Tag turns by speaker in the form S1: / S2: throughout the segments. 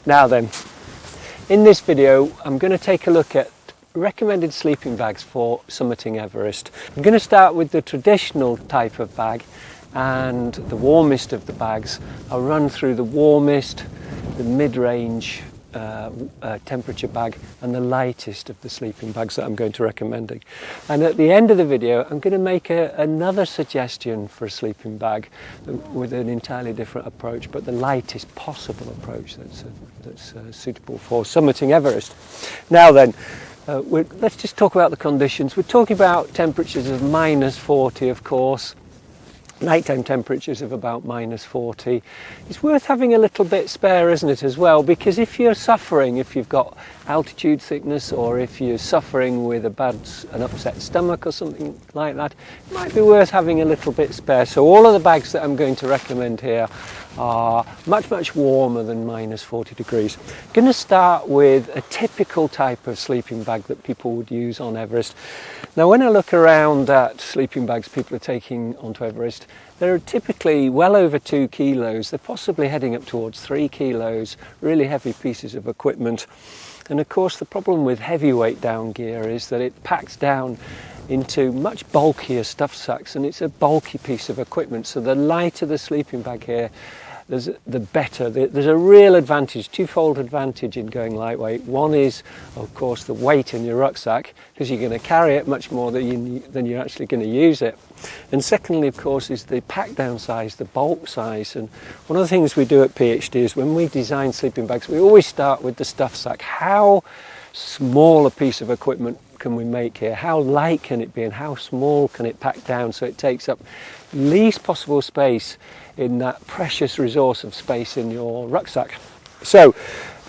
S1: Now then, in this video I'm going to take a look at recommended sleeping bags for summiting Everest. I'm going to start with the traditional type of bag and the warmest of the bags. I'll run through the warmest, the mid-range temperature bag and the lightest of the sleeping bags that I'm going to recommending. And at the end of the video I'm going to make another suggestion for a sleeping bag with an entirely different approach, but the lightest possible approach that's suitable for summiting Everest. Now then, let's just talk about the conditions. We're talking about temperatures of -40, of course. Nighttime temperatures of about -40. It's worth having a little bit spare, isn't it, as well? Because if you're suffering, if you've got altitude sickness, or if you're suffering with an upset stomach or something like that, it might be worth having a little bit spare. So all of the bags that I'm going to recommend here are much warmer than -40 degrees. I'm going to start with a typical type of sleeping bag that people would use on Everest. Now when I look around at sleeping bags people are taking onto Everest, they're typically well over 2 kilos. They're possibly heading up towards 3 kilos, really heavy pieces of equipment. And of course the problem with heavyweight down gear is that it packs down into much bulkier stuff sacks, and it's a bulky piece of equipment. So the lighter the sleeping bag here, the better. There's a real advantage, twofold advantage in going lightweight. One is, of course, the weight in your rucksack, because you're going to carry it much more than you're actually going to use it. And secondly, of course, is the pack down size, the bulk size. And one of the things we do at PhD is when we design sleeping bags, we always start with the stuff sack. How small a piece of equipment can we make here? How light can it be, and how small can it pack down so it takes up least possible space in that precious resource of space in your rucksack? So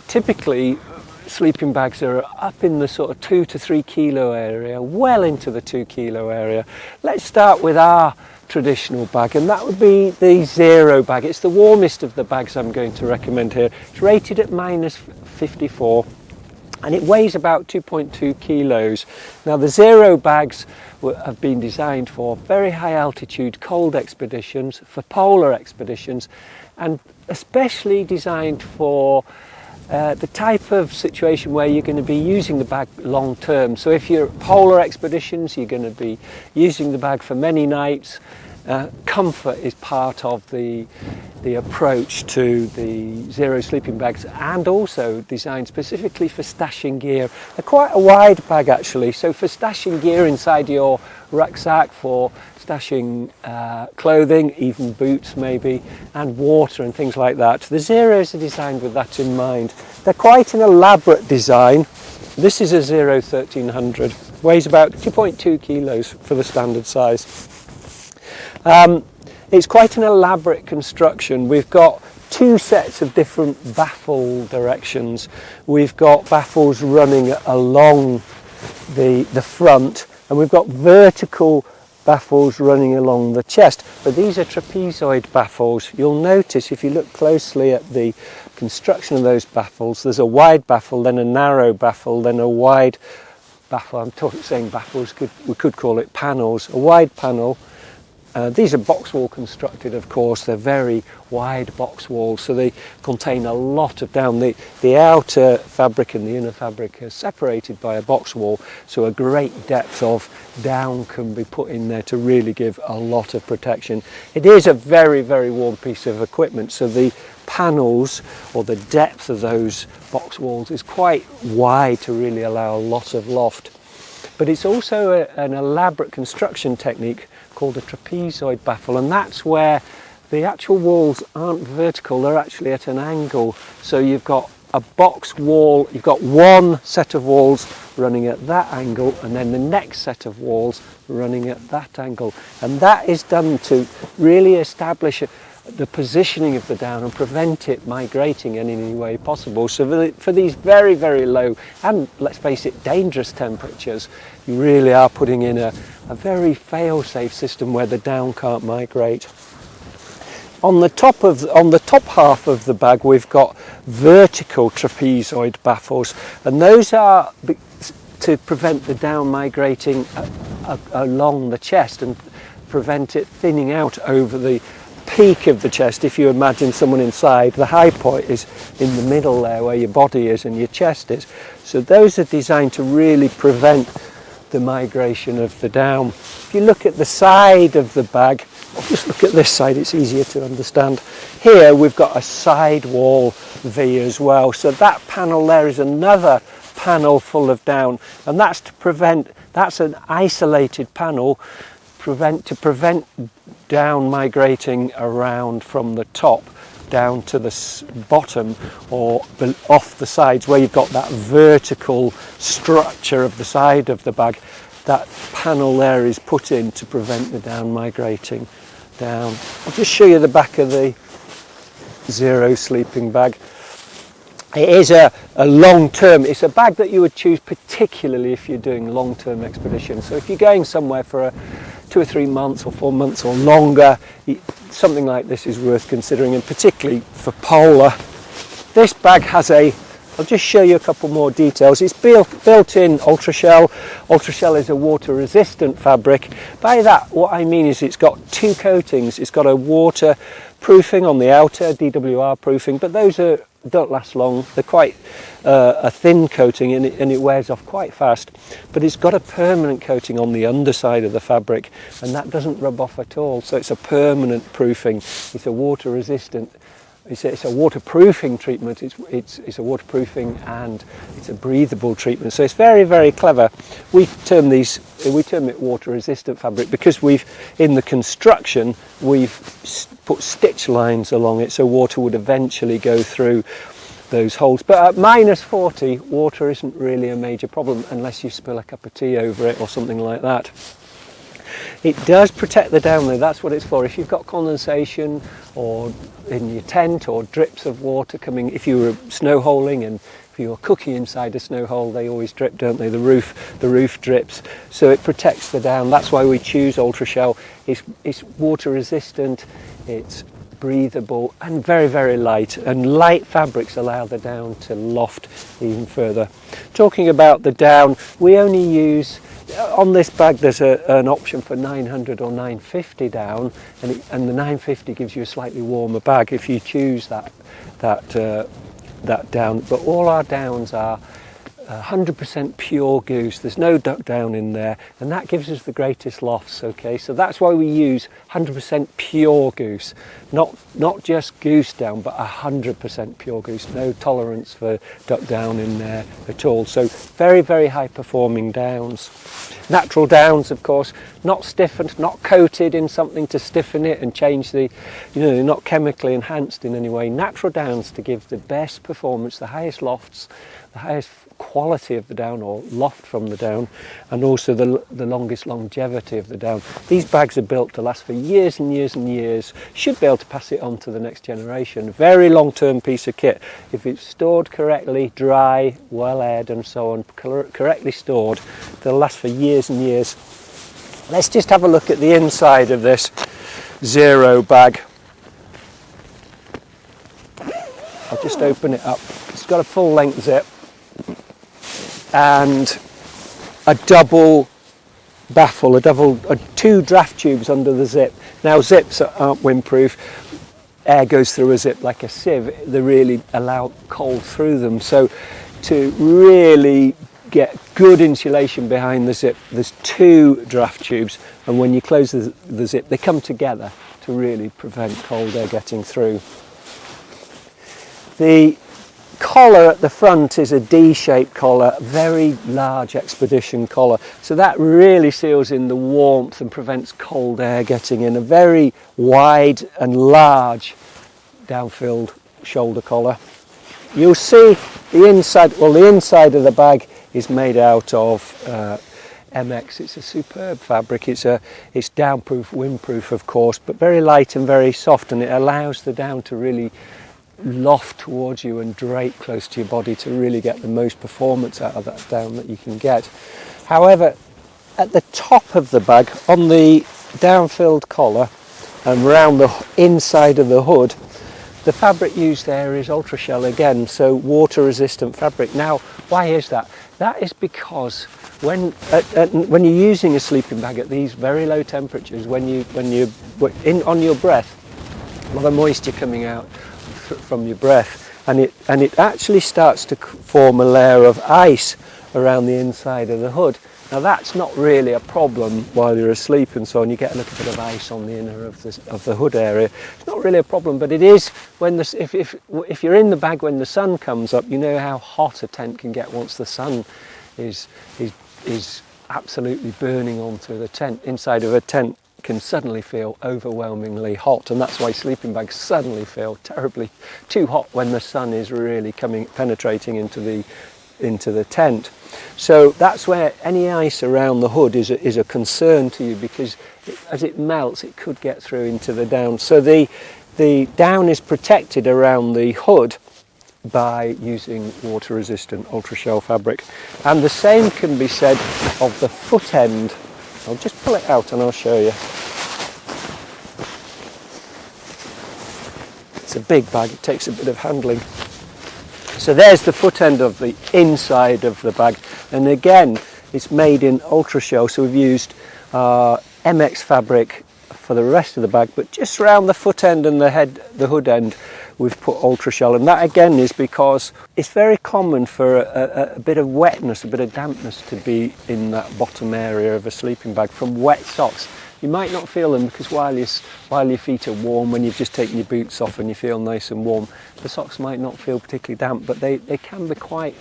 S1: typically sleeping bags are up in the sort of 2 to 3 kilo area, well into the 2 kilo area. Let's start with our traditional bag, and that would be the Xero bag. It's the warmest of the bags I'm going to recommend here. It's rated at -54. And it weighs about 2.2 kilos. Now the Xero bags have been designed for very high altitude cold expeditions, for polar expeditions, and especially designed for the type of situation where you're going to be using the bag long term. So if you're at polar expeditions, you're going to be using the bag for many nights. Comfort is part of the approach to the Xero sleeping bags, and also designed specifically for stashing gear. They're quite a wide bag actually, so for stashing gear inside your rucksack, for stashing clothing, even boots maybe, and water and things like that. The Xeros are designed with that in mind. They're quite an elaborate design. This is a Xero 1300, weighs about 2.2 kilos for the standard size. It's quite an elaborate construction. We've got 2 sets of different baffle directions. We've got baffles running along the front, and we've got vertical baffles running along the chest. But these are trapezoid baffles. You'll notice if you look closely at the construction of those baffles, there's a wide baffle, then a narrow baffle, then a wide baffle. I'm saying baffles, we could call it panels. A wide panel. These are box wall constructed, of course. They're very wide box walls, so they contain a lot of down. The outer fabric and the inner fabric are separated by a box wall, so a great depth of down can be put in there to really give a lot of protection. It is a very warm piece of equipment, so the panels, or the depth of those box walls, is quite wide to really allow a lot of loft. But it's also an elaborate construction technique called a trapezoid baffle, and that's where the actual walls aren't vertical, they're actually at an angle. So you've got a box wall, you've got one set of walls running at that angle, and then the next set of walls running at that angle. And that is done to really establish the positioning of the down and prevent it migrating in any way possible. So for these very low and, let's face it, dangerous temperatures, you really are putting in a very fail-safe system where the down can't migrate. On the top half of the bag we've got vertical trapezoid baffles, and those are to prevent the down migrating along the chest and prevent it thinning out over the peak of the chest, if you imagine someone inside, the high point is in the middle there where your body is and your chest is. So those are designed to really prevent the migration of the down. If you look at the side of the bag, or just look at this side, it's easier to understand. Here we've got a side wall V as well, so that panel there is another panel full of down, and that's to prevent, that's an isolated panel to prevent down migrating around from the top down to the bottom or off the sides where you've got that vertical structure of the side of the bag. That panel there is put in to prevent the down migrating down. I'll just show you the back of the Xero sleeping bag. It is a long-term, it's a bag that you would choose particularly if you're doing long-term expeditions. So if you're going somewhere for 2 or 3 months or 4 months or longer, something like this is worth considering, and particularly for polar. This bag has I'll just show you a couple more details. It's built-in Ultrashell. Ultrashell is a water-resistant fabric. By that, what I mean is it's got 2 coatings. It's got a water proofing on the outer, DWR proofing, but those don't last long. They're quite a thin coating, and it wears off quite fast. But it's got a permanent coating on the underside of the fabric, and that doesn't rub off at all. So it's a permanent proofing. It's a water-resistant. It's a waterproofing treatment. It's a waterproofing and it's a breathable treatment. So it's very, very clever. We term it water-resistant fabric because in the construction we've put stitch lines along it, so water would eventually go through those holes. But at -40, water isn't really a major problem unless you spill a cup of tea over it or something like that. It does protect the down though, that's what it's for. If you've got condensation or in your tent or drips of water coming, if you were snow holing and if you were cooking inside a snow hole, they always drip, don't they? The roof drips, so it protects the down. That's why we choose Ultrashell. It's water resistant, it's breathable and very, very light, and light fabrics allow the down to loft even further. Talking about the down, we only use, on this bag there's an option for 900 or 950 down, and the 950 gives you a slightly warmer bag if you choose that down. But all our downs are 100% pure goose. There's no duck down in there, and that gives us the greatest lofts. Okay, so that's why we use 100% pure goose, not just goose down, but 100% pure goose. No tolerance for duck down in there at all. So very, very high performing downs. Natural downs, of course, not stiffened, not coated in something to stiffen it and change the, not chemically enhanced in any way. Natural downs to give the best performance, the highest lofts, the highest quality of the down or loft from the down, and also the longest longevity of the down. These bags are built to last for years and years and years. Should be able to pass it on to the next generation. Very long-term piece of kit. If it's stored correctly, dry, well aired and so on, correctly stored, they'll last for years and years. Let's just have a look at the inside of this Xero bag. I'll just open it up. It's got a full length zip and a double baffle, two draft tubes under the zip. Now zips aren't windproof. Air goes through a zip like a sieve. They really allow cold through them. So to really get good insulation behind the zip, there's two draft tubes, and when you close the zip, they come together to really prevent cold air getting through. The collar at the front is a D-shaped collar, very large expedition collar, so that really seals in the warmth and prevents cold air getting in. A very wide and large down-filled shoulder collar. You'll see the inside of the bag is made out of MX. It's a superb fabric. It's downproof, windproof of course, but very light and very soft, and it allows the down to really loft towards you and drape close to your body to really get the most performance out of that down that you can get. However, at the top of the bag, on the down-filled collar and around the inside of the hood, the fabric used there is Ultrashell again, so water-resistant fabric. Now, why is that? That is because when you're using a sleeping bag at these very low temperatures, when you're on your breath, a lot of moisture coming out from your breath, and it actually starts to form a layer of ice around the inside of the hood. Now that's not really a problem while you're asleep and so on. You get a little bit of ice on the inner of the hood area. It's not really a problem, but it is when if you're in the bag when the sun comes up. You know how hot a tent can get once the sun is absolutely burning onto the tent. Inside of a tent can suddenly feel overwhelmingly hot, and that's why sleeping bags suddenly feel terribly too hot when the sun is really penetrating into the tent. So that's where any ice around the hood is a concern to you, because as it melts it could get through into the down. So the down is protected around the hood by using water resistant ultra shell fabric, and the same can be said of the foot end. I'll just pull it out and I'll show you. It's a big bag, it takes a bit of handling. So there's the foot end of the inside of the bag, and again it's made in ultra shell, so we've used MX fabric for the rest of the bag, but just around the foot end and the hood end we've put ultra shell, and that again is because it's very common for a bit of wetness, a bit of dampness to be in that bottom area of a sleeping bag from wet socks. You might not feel them because while your feet are warm, when you've just taken your boots off and you feel nice and warm, the socks might not feel particularly damp, but they can be quite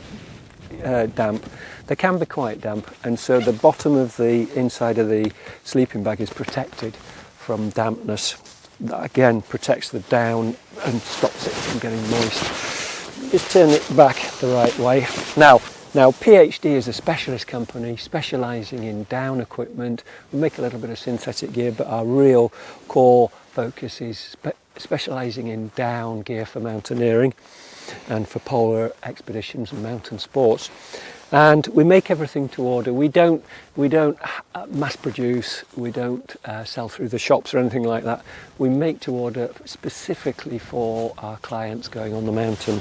S1: damp. They can be quite damp, and so the bottom of the inside of the sleeping bag is protected from dampness. That again protects the down and stops it from getting moist. Just turn it back the right way. Now PhD is a specialist company specialising in down equipment. We make a little bit of synthetic gear, but our real core focus is specialising in down gear for mountaineering and for polar expeditions and mountain sports. And we make everything to order. We don't mass produce, we don't sell through the shops or anything like that. We make to order specifically for our clients going on the mountain.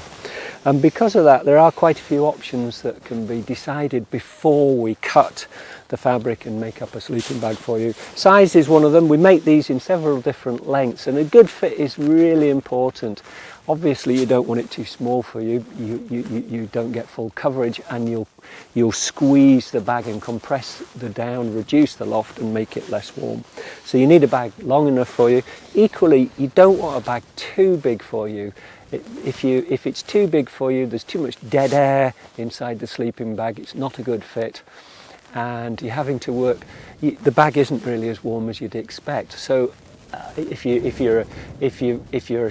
S1: And because of that, there are quite a few options that can be decided before we cut the fabric and make up a sleeping bag for you. Size is one of them. We make these in several different lengths, and a good fit is really important. Obviously you don't want it too small for you. You don't get full coverage, and you'll squeeze the bag and compress the down, reduce the loft and make it less warm. So you need a bag long enough for you. Equally, you don't want a bag too big for you. If it's too big for you, there's too much dead air inside the sleeping bag. It's not a good fit, and you're having to work. The bag isn't really as warm as you'd expect. So if you're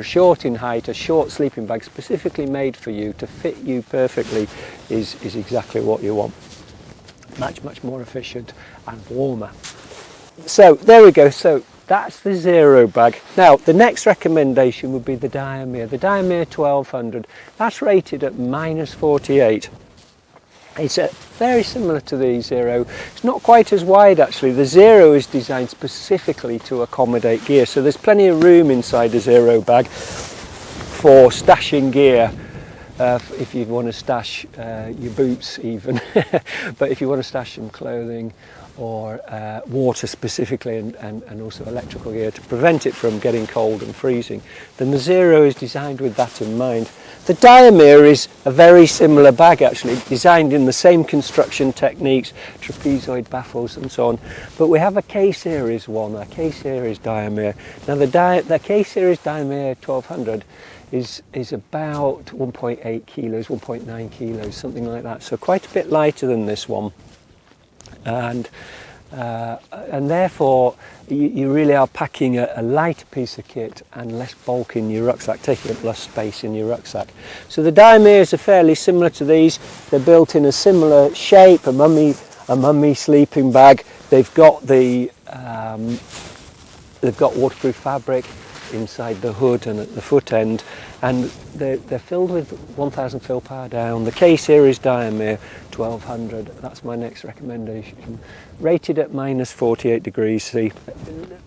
S1: short in height, a short sleeping bag specifically made for you to fit you perfectly is exactly what you want. Much more efficient and warmer. So there we go. So that's the Xero bag. Now the next recommendation would be the Diamir. The Diamir 1200. That's rated at -48. It's very similar to the Xero. It's not quite as wide actually. The Xero is designed specifically to accommodate gear, so there's plenty of room inside the Xero bag for stashing gear. If you want to stash your boots even, but if you want to stash some clothing or water specifically, and also electrical gear to prevent it from getting cold and freezing, then the Xero is designed with that in mind. The Diamir is a very similar bag actually, designed in the same construction techniques, trapezoid baffles and so on, but we have a K-series one, a K-series Diamir. Now the K-series Diamir 1200 is about 1.8 kilos, 1.9 kilos, something like that, so quite a bit lighter than this one. And therefore you really are packing a lighter piece of kit and less bulk in your rucksack, taking up less space in your rucksack. So the Diamirs are fairly similar to these. They're built in a similar shape, a mummy sleeping bag. They've got waterproof fabric inside the hood and at the foot end, and they're filled with 1000 fill power down. The K-series Diamir 1200, that's my next recommendation, rated at -48 degrees C.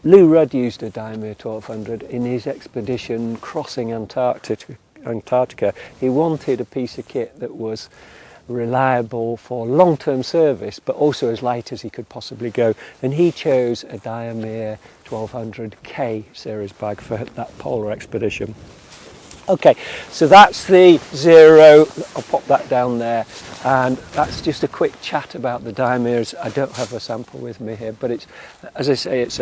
S1: Lou Rudd used a Diamir 1200 in his expedition crossing Antarctica. He wanted a piece of kit that was reliable for long-term service, but also as light as he could possibly go. And he chose a Diamir 1200K series bag for that polar expedition. Okay, so that's the Xero. I'll pop that down there, and that's just a quick chat about the Diamirs. I don't have a sample with me here, but it's, as I say, it's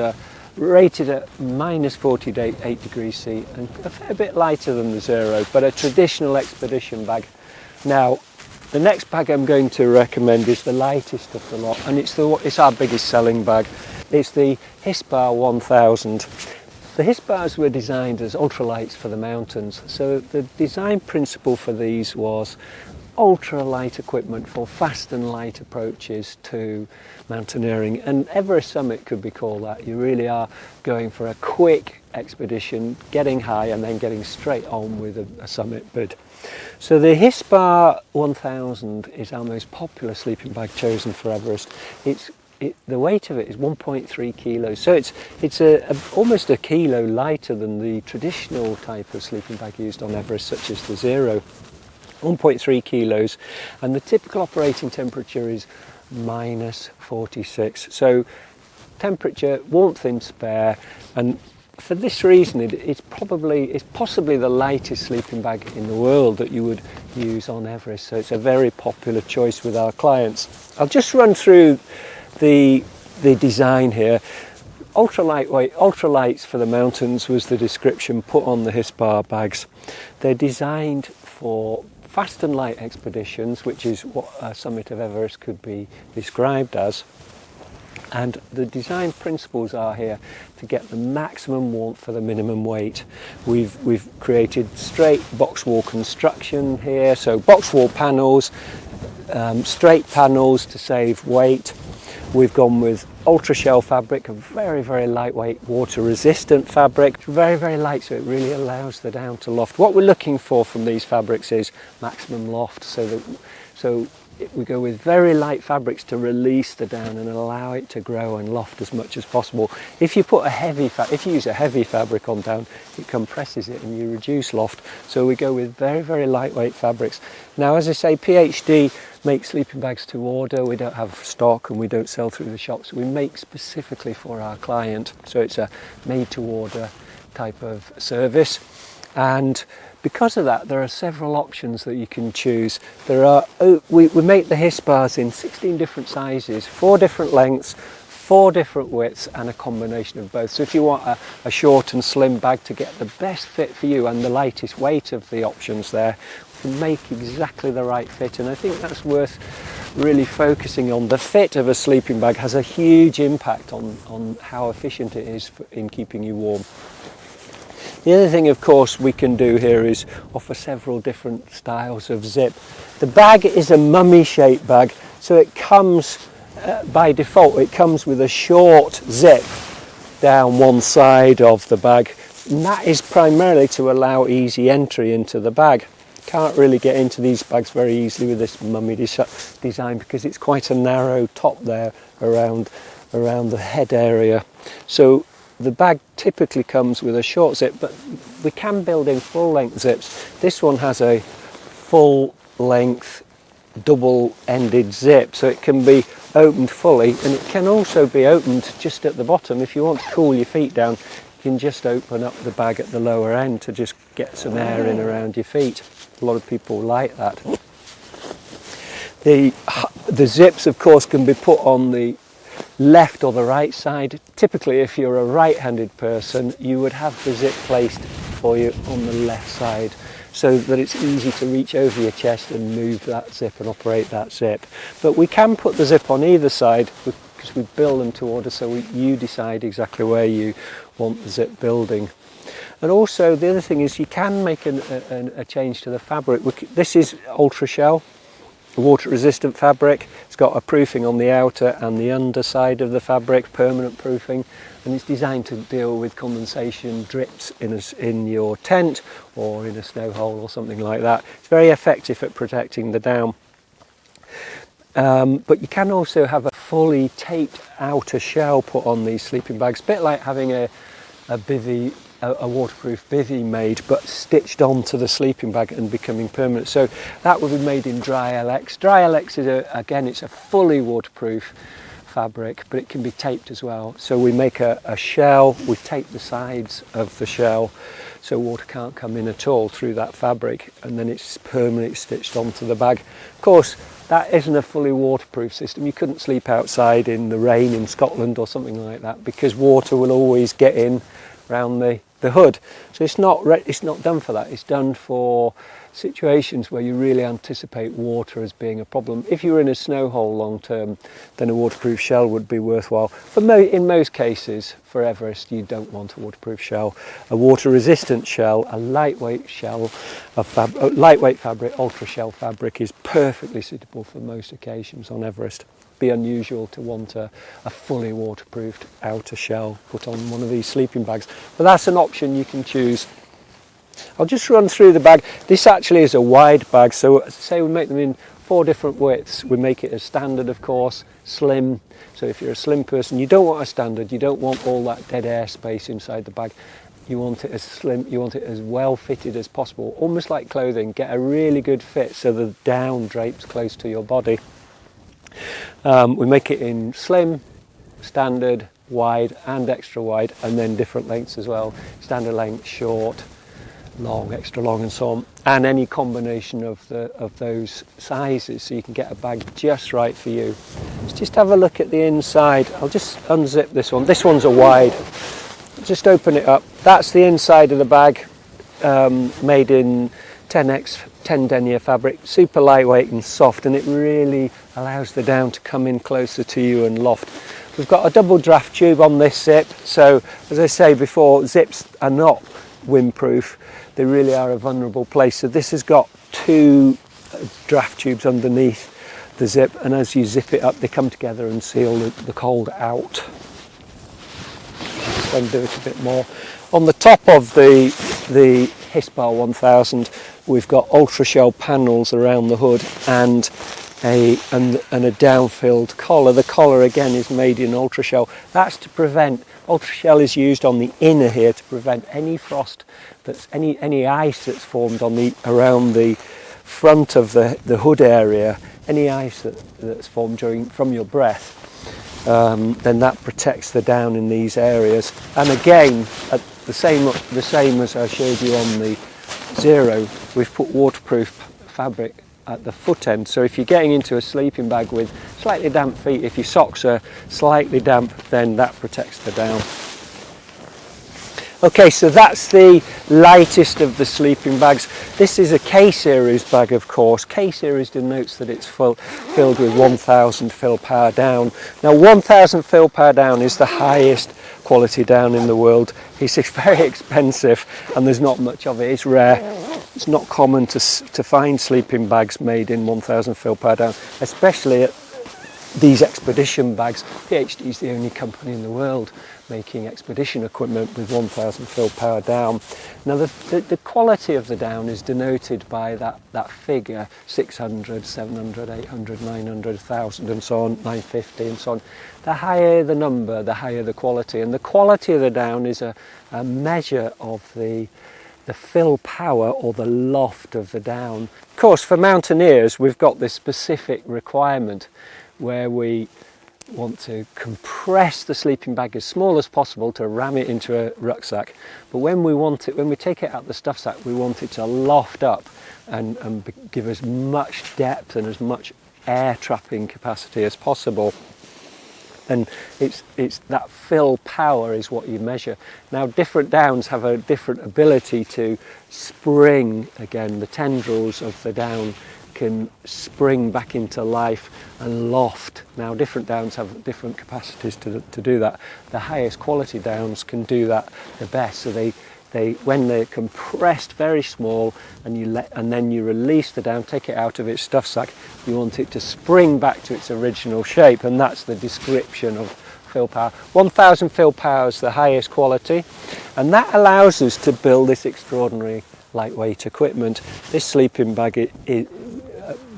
S1: rated at -48 degrees C and a fair bit lighter than the Xero, but a traditional expedition bag. Now, the next bag I'm going to recommend is the lightest of the lot, and it's our biggest selling bag. It's the Hispar 1000. The Hispars were designed as ultralights for the mountains, so the design principle for these was ultralight equipment for fast and light approaches to mountaineering, and Everest summit could be called that. You really are going for a quick expedition, getting high and then getting straight on with a summit bid. So the Hispar 1000 is our most popular sleeping bag chosen for Everest. The weight of it is 1.3 kilos, so it's almost a kilo lighter than the traditional type of sleeping bag used on Everest, such as the Xero. 1.3 kilos, and the typical operating temperature is -46. So temperature, warmth in spare, and for this reason it's possibly the lightest sleeping bag in the world that you would use on Everest. So it's a very popular choice with our clients. I'll just run through the design here. Ultra lightweight, ultralights for the mountains was the description put on the Hispar bags. They're designed for fast and light expeditions, which is what a summit of Everest could be described as. And the design principles are here to get the maximum warmth for the minimum weight. We've created straight box wall construction here, so box wall panels, straight panels to save weight. We've gone with ultra shell fabric, a very, very lightweight, water resistant fabric. Very, very light, so it really allows the down to loft. What we're looking for from these fabrics is maximum loft, so we go with very light fabrics to release the down and allow it to grow and loft as much as possible. If you use a heavy fabric on down, it compresses it and you reduce loft. So we go with very, very lightweight fabrics. Now, as I say, PhD make sleeping bags to order. We don't have stock and we don't sell through the shops. We make specifically for our client. So it's a made to order type of service. And because of that, there are several options that you can choose. We make the Hispars in 16 different sizes, 4 different lengths, 4 different widths, and a combination of both. So if you want a short and slim bag to get the best fit for you and the lightest weight of the options there, we can make exactly the right fit. And I think that's worth really focusing on. The fit of a sleeping bag has a huge impact on how efficient it is in keeping you warm. The other thing, of course, we can do here is offer several different styles of zip. The bag is a mummy-shaped bag, so it comes, by default, it comes with a short zip down one side of the bag. And that is primarily to allow easy entry into the bag. Can't really get into these bags very easily with this mummy design because it's quite a narrow top there around the head area. So the bag typically comes with a short zip, but we can build in full-length zips. This one has a full-length double-ended zip, so it can be opened fully, and it can also be opened just at the bottom. If you want to cool your feet down, you can just open up the bag at the lower end to just get some air in around your feet. A lot of people like that. The zips, of course, can be put on the left or the right side. Typically, if you're a right-handed person, you would have the zip placed for you on the left side so that it's easy to reach over your chest and move that zip and operate that zip. But we can put the zip on either side because we build them to order, so you decide exactly where you want the zip building. And also the other thing is you can make a change to the fabric. This is ultra shell, water resistant fabric. It's got a proofing on the outer and the underside of the fabric, permanent proofing, and it's designed to deal with condensation drips in your tent or in a snow hole or something like that. It's very effective at protecting the down. But you can also have a fully taped outer shell put on these sleeping bags, a bit like having a bivvy a waterproof bivvy made but stitched onto the sleeping bag and becoming permanent. So that would be made in Dry LX. Dry LX is again, it's a fully waterproof fabric, but it can be taped as well. So we make a shell, we tape the sides of the shell so water can't come in at all through that fabric, and then it's permanently stitched onto the bag. Of course, that isn't a fully waterproof system. You couldn't sleep outside in the rain in Scotland or something like that, because water will always get in around the hood. So it's not done for that. It's done for situations where you really anticipate water as being a problem. If you're in a snow hole long term, then a waterproof shell would be worthwhile. In most cases, for Everest, you don't want a waterproof shell. A water resistant shell, a lightweight shell of lightweight fabric, ultra shell fabric, is perfectly suitable for most occasions on Everest. Be unusual to want a fully waterproofed outer shell put on one of these sleeping bags, but that's an option you can choose. I'll just run through the bag. This actually is a wide bag, so say we make them in 4 different widths. We make it as standard, of course, slim. So if you're a slim person, you don't want a standard, you don't want all that dead air space inside the bag. You want it as slim, you want it as well fitted as possible, almost like clothing. Get a really good fit so the down drapes close to your body. We make it in slim, standard, wide and extra wide, and then different lengths as well. Standard length, short, long, extra long, and so on, and any combination of those sizes, so you can get a bag just right for you. Let's just have a look at the inside. I'll just unzip this one. This one's a wide. Just open it up. That's the inside of the bag, made in 10 denier fabric, super lightweight and soft, and it really allows the down to come in closer to you and loft. We've got a double draft tube on this zip, so as I say before, zips are not windproof. They really are a vulnerable place. So this has got 2 draft tubes underneath the zip, and as you zip it up, they come together and seal the cold out. Let's undo it a bit more. On the top of the Hispar 1000, we've got ultra shell panels around the hood and a down-filled collar. The collar again is made in ultra shell. That's to prevent, ultra shell is used on the inner here to prevent any frost, that's any ice that's formed around the front of the hood area, any ice that's formed from your breath. Then that protects the down in these areas. And again, the same as I showed you on the Xero, we've put waterproof fabric at the foot end. So if you're getting into a sleeping bag with slightly damp feet, if your socks are slightly damp, then that protects the down. Okay, so that's the lightest of the sleeping bags. This is a K-series bag, of course. K-series denotes that it's filled with 1000 fill power down. Now 1000 fill power down is the highest quality down in the world. It's very expensive and there's not much of it. It's rare. It's not common to find sleeping bags made in 1000 fill power down, especially these expedition bags. PhD is the only company in the world making expedition equipment with 1000 fill power down. Now the quality of the down is denoted by that figure, 600, 700, 800, 900, 1000 and so on, 950 and so on. The higher the number, the higher the quality, and the quality of the down is a measure of the fill power or the loft of the down. Of course, for mountaineers, we've got this specific requirement where we want to compress the sleeping bag as small as possible to ram it into a rucksack. But when we take it out the stuff sack, we want it to loft up and give as much depth and as much air trapping capacity as possible. And it's that fill power is what you measure. Now different downs have a different ability to spring. Again, the tendrils of the down can spring back into life and loft. Now different downs have different capacities to do that. The highest quality downs can do that the best. So they when they're compressed very small and then you release the down, take it out of its stuff sack, you want it to spring back to its original shape, and that's the description of fill power. 1000 fill power is the highest quality, and that allows us to build this extraordinary lightweight equipment. This sleeping bag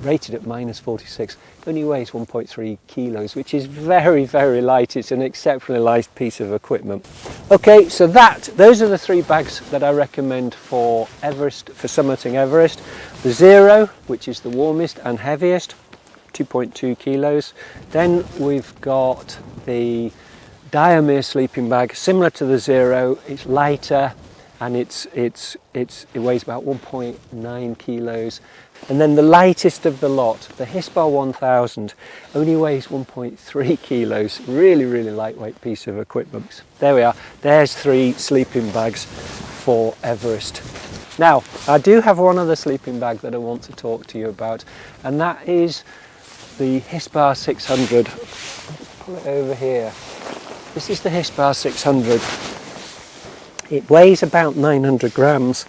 S1: rated at -46, only weighs 1.3 kilos, which is very, very light. It's an exceptionally light piece of equipment. Okay, so those are the 3 bags that I recommend for Everest, for summiting Everest. The Xero, which is the warmest and heaviest, 2.2 kilos. Then we've got the Diamir sleeping bag, similar to the Xero. It's lighter and it weighs about 1.9 kilos. And then the lightest of the lot, the Hispar 1000, only weighs 1.3 kilos. Really, really lightweight piece of equipment. There we are. There's 3 sleeping bags for Everest. Now, I do have one other sleeping bag that I want to talk to you about, and that is the Hispar 600. Pull it over here. This is the Hispar 600. It weighs about 900 grams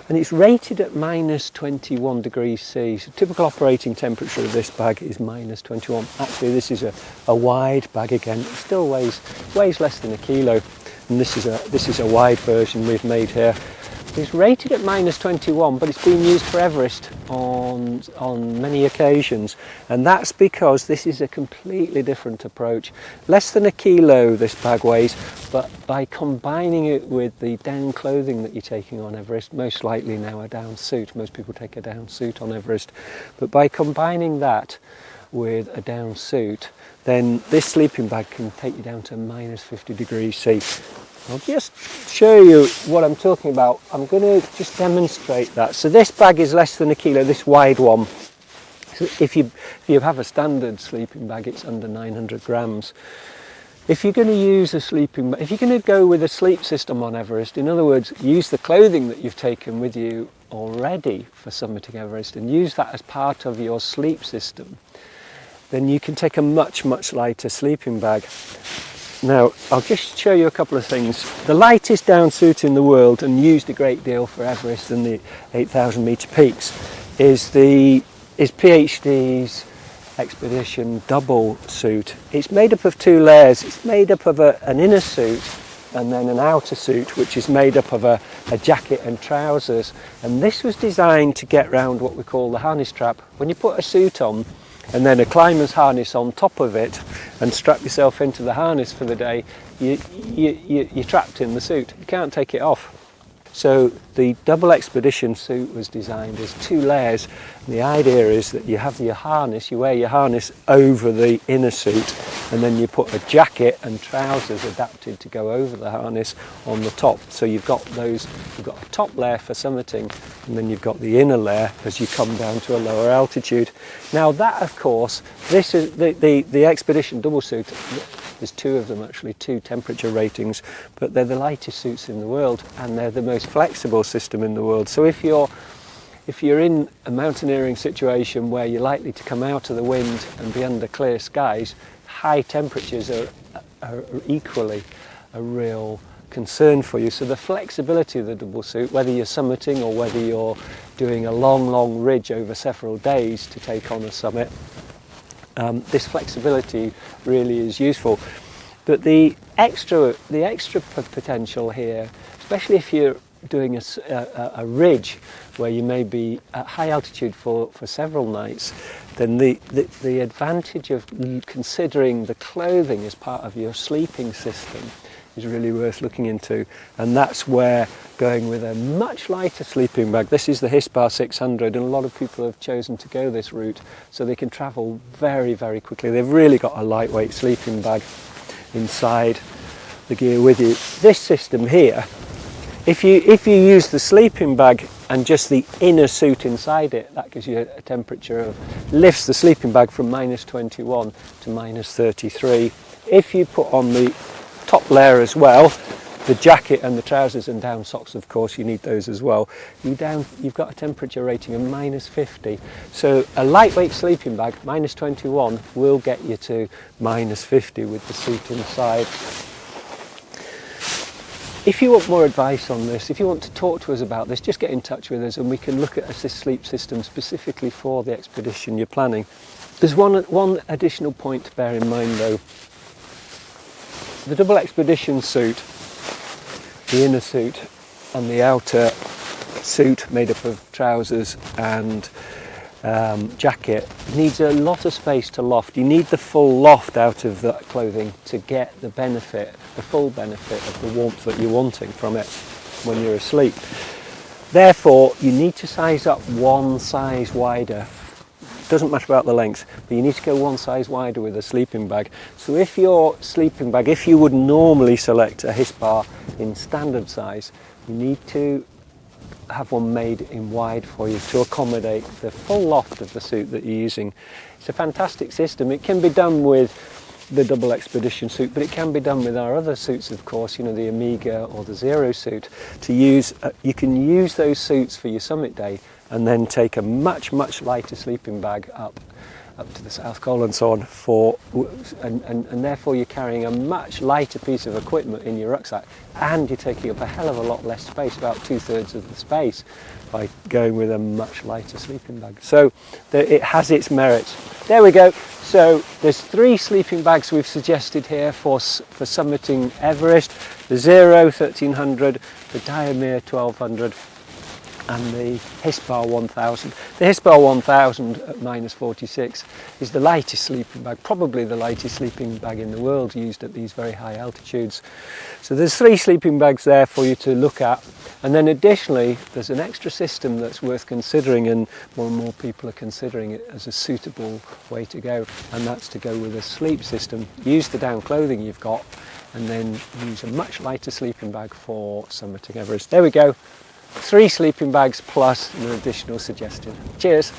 S1: and it's rated at -21 degrees C. So typical operating temperature of this bag is -21. Actually, this is a wide bag again. It still weighs less than a kilo, and this is a wide version we've made here. It's rated at -21, but it's been used for Everest on many occasions, and that's because this is a completely different approach. Less than a kilo this bag weighs, but by combining it with the down clothing that you're taking on Everest, most likely now a down suit, most people take a down suit on Everest, but by combining that with a down suit, then this sleeping bag can take you down to -50 degrees C. I'll just show you what I'm talking about. I'm going to just demonstrate that. So this bag is less than a kilo, this wide one. So if you have a standard sleeping bag, it's under 900 grams. If you're going to use a sleeping bag, if you're going to go with a sleep system on Everest, in other words, use the clothing that you've taken with you already for summiting Everest and use that as part of your sleep system, then you can take a much, much lighter sleeping bag. Now, I'll just show you a couple of things. The lightest down suit in the world, and used a great deal for Everest and the 8,000 metre peaks, is PhD's Expedition double suit. It's made up of 2 layers. It's made up of an inner suit and then an outer suit, which is made up of a jacket and trousers. And this was designed to get round what we call the harness trap. When you put a suit on and then a climber's harness on top of it and strap yourself into the harness for the day, you're trapped in the suit. You can't take it off. So the double expedition suit was designed as 2 layers. And the idea is that you have your harness, you wear your harness over the inner suit, and then you put a jacket and trousers adapted to go over the harness on the top. So you've got a top layer for summiting, and then you've got the inner layer as you come down to a lower altitude. Now that, of course, this is the expedition double suit. There's 2 of them actually, 2 temperature ratings, but they're the lightest suits in the world and they're the most flexible system in the world. So if you're in a mountaineering situation where you're likely to come out of the wind and be under clear skies, high temperatures are equally a real concern for you. So the flexibility of the double suit, whether you're summiting or whether you're doing a long ridge over several days to take on a summit, this flexibility really is useful. But the extra potential here, especially if you're doing a ridge where you may be at high altitude for several nights, then the advantage of considering the clothing as part of your sleeping system is really worth looking into. And that's where going with a much lighter sleeping bag, this is the Hispar 600, and a lot of people have chosen to go this route so they can travel very, very quickly. They've really got a lightweight sleeping bag inside the gear with you. This system here, if you use the sleeping bag and just the inner suit inside it, that gives you a temperature of, lifts the sleeping bag from -21 to -33. If you put on the top layer as well, the jacket and the trousers and down socks, of course you need those as well, you've got a temperature rating of -50. So a lightweight sleeping bag, -21, will get you to -50 with the suit inside. If you want more advice on this, if you want to talk to us about this, just get in touch with us and we can look at a sleep system specifically for the expedition you're planning. There's one additional point to bear in mind though. The double expedition suit, the inner suit and the outer suit made up of trousers and jacket needs a lot of space to loft. You need the full loft out of that clothing to get the benefit, the full benefit of the warmth that you're wanting from it when you're asleep. Therefore, you need to size up one size wider. Doesn't matter about the length, but you need to go one size wider with a sleeping bag. So if your sleeping bag, if you would normally select a Hispar in standard size, you need to have one made in wide for you to accommodate the full loft of the suit that you're using. It's a fantastic system. It can be done with the double expedition suit, but it can be done with our other suits, of course, you know, the Omega or the Xero suit. You can use those suits for your summit day and then take a much lighter sleeping bag up to the South Pole and so on and therefore you're carrying a much lighter piece of equipment in your rucksack, and you're taking up a hell of a lot less space, about 2/3 of the space, by going with a much lighter sleeping bag. So it has its merits. There we go. So there's 3 sleeping bags we've suggested here for summiting Everest: the Xero 1300, the Diamir 1200, and the Hispar 1000. The Hispar 1000 at -46 is the lightest sleeping bag, probably the lightest sleeping bag in the world, used at these very high altitudes. So there's 3 sleeping bags there for you to look at. And then additionally, there's an extra system that's worth considering, and more people are considering it as a suitable way to go, and that's to go with a sleep system. Use the down clothing you've got, and then use a much lighter sleeping bag for summiting Everest. There we go. 3 sleeping bags plus an additional suggestion. Cheers.